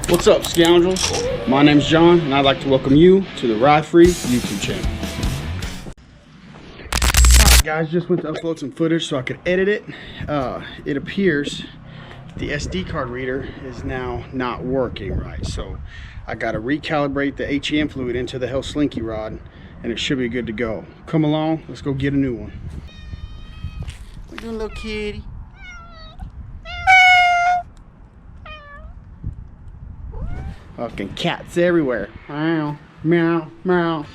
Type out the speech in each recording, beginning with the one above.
What's up, scoundrels? My name's John, and I'd like to welcome you to the Ride Free YouTube channel. Alright guys, just went to upload some footage so I could edit it. It appears the SD card reader is now not working right, so I got to recalibrate the HEM fluid into the Hell Slinky rod, and it should be good to go. Come along, let's go get a new one. What you doing, little kitty? Fucking cats everywhere. Meow, meow, meow.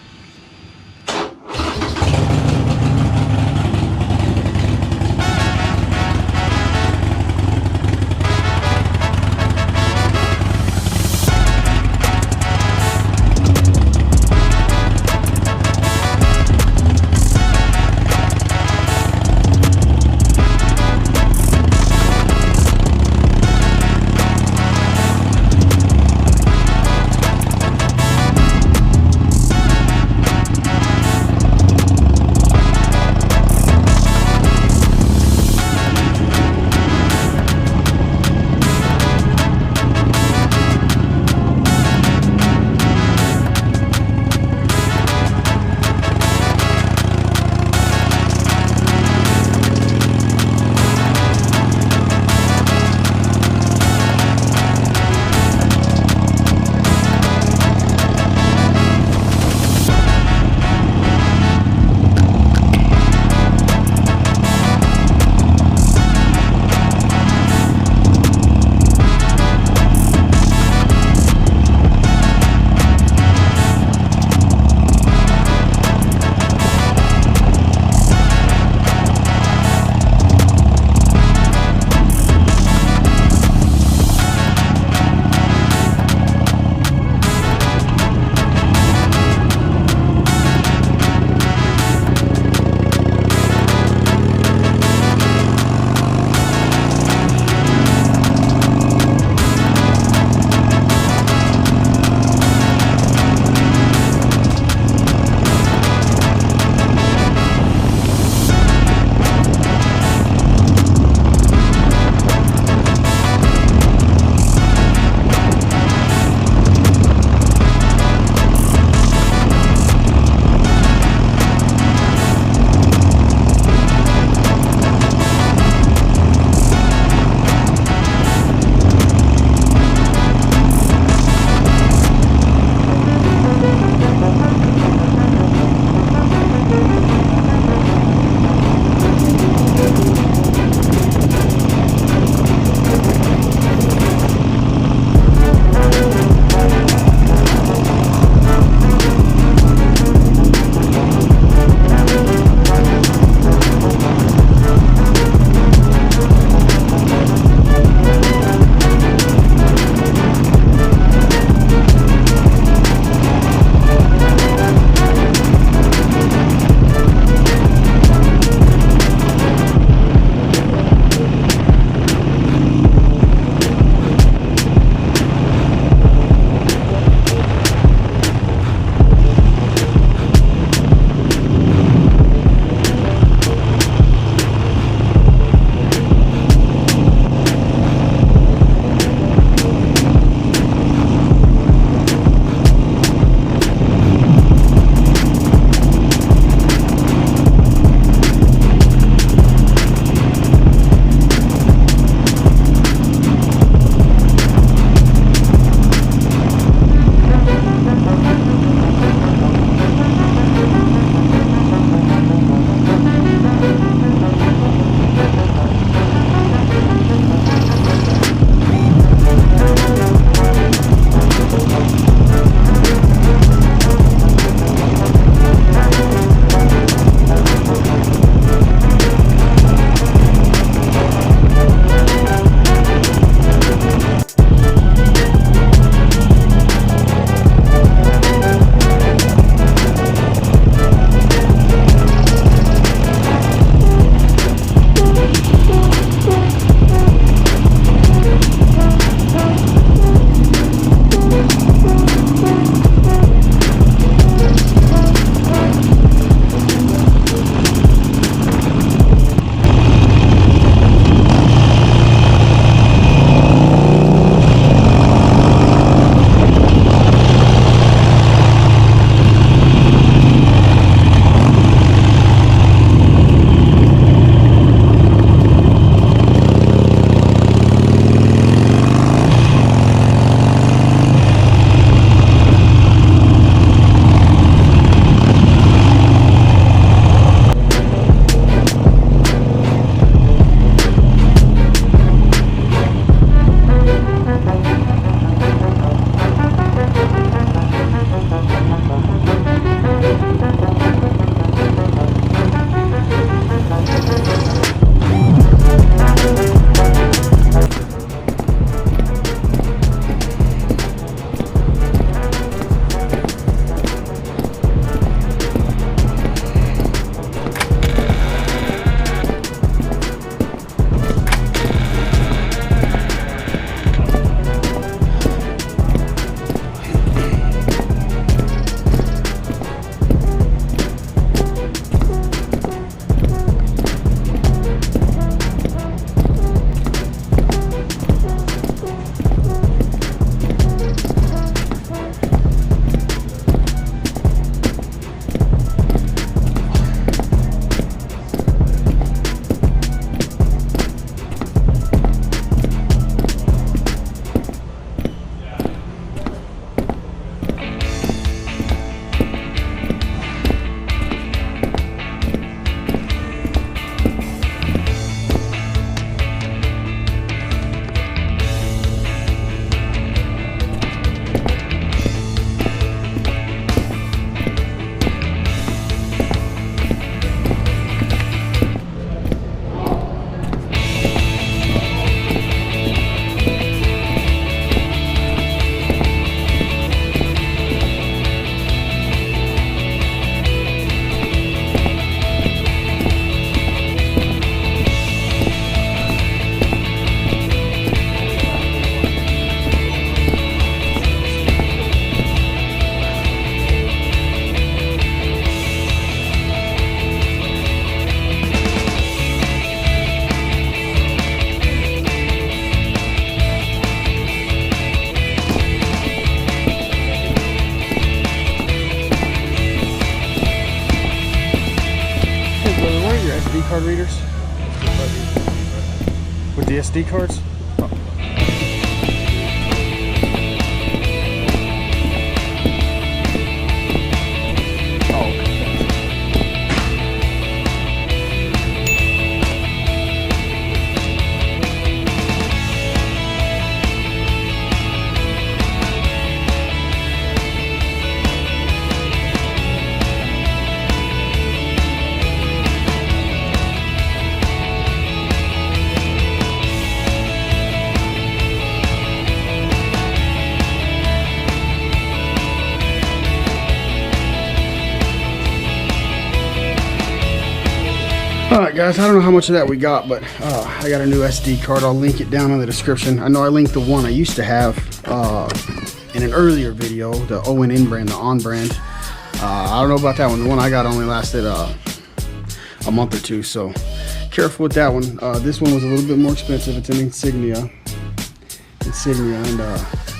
card readers? With the SD cards? Oh. Alright guys, I don't know how much of that we got, but I got a new SD card. I'll link it down in the description. I know I linked the one I used to have in an earlier video, the ONN brand, the On brand. I don't know about that one. The one I got only lasted a month or two, so careful with that one. This one was a little bit more expensive. It's an Insignia, and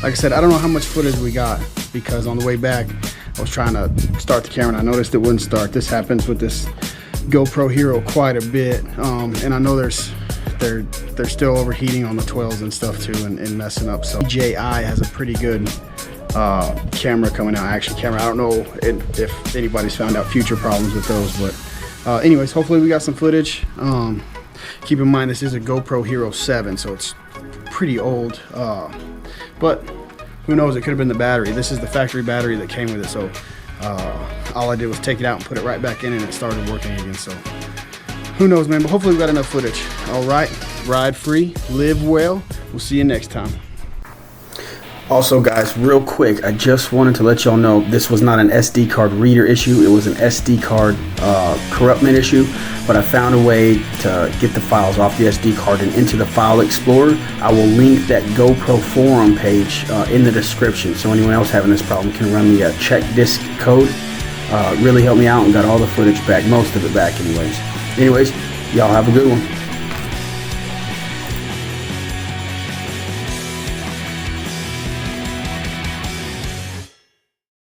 like I said, I don't know how much footage we got, because on the way back I was trying to start the camera and I noticed it wouldn't start. This happens with this GoPro Hero quite a bit, and I know they're still overheating on the 12s and stuff too, and messing up. So DJI has a pretty good camera coming out, action camera. I don't know if anybody's found out future problems with those, but anyways, hopefully we got some footage. Keep in mind this is a GoPro Hero 7, so it's pretty old, but who knows, it could have been the battery. This is the factory battery that came with it, so all I did was take it out and put it right back in, and it started working again. So who knows, man, but hopefully we got enough footage. All right, ride free, live well. We'll see you next time. Also guys, real quick, I just wanted to let y'all know this was not an SD card reader issue. It was an SD card corruptment issue, but I found a way to get the files off the SD card and into the File Explorer. I will link that GoPro forum page in the description, so anyone else having this problem can run the chkdsk code. Really helped me out and got all the footage back, most of it back anyways. Y'all have a good one.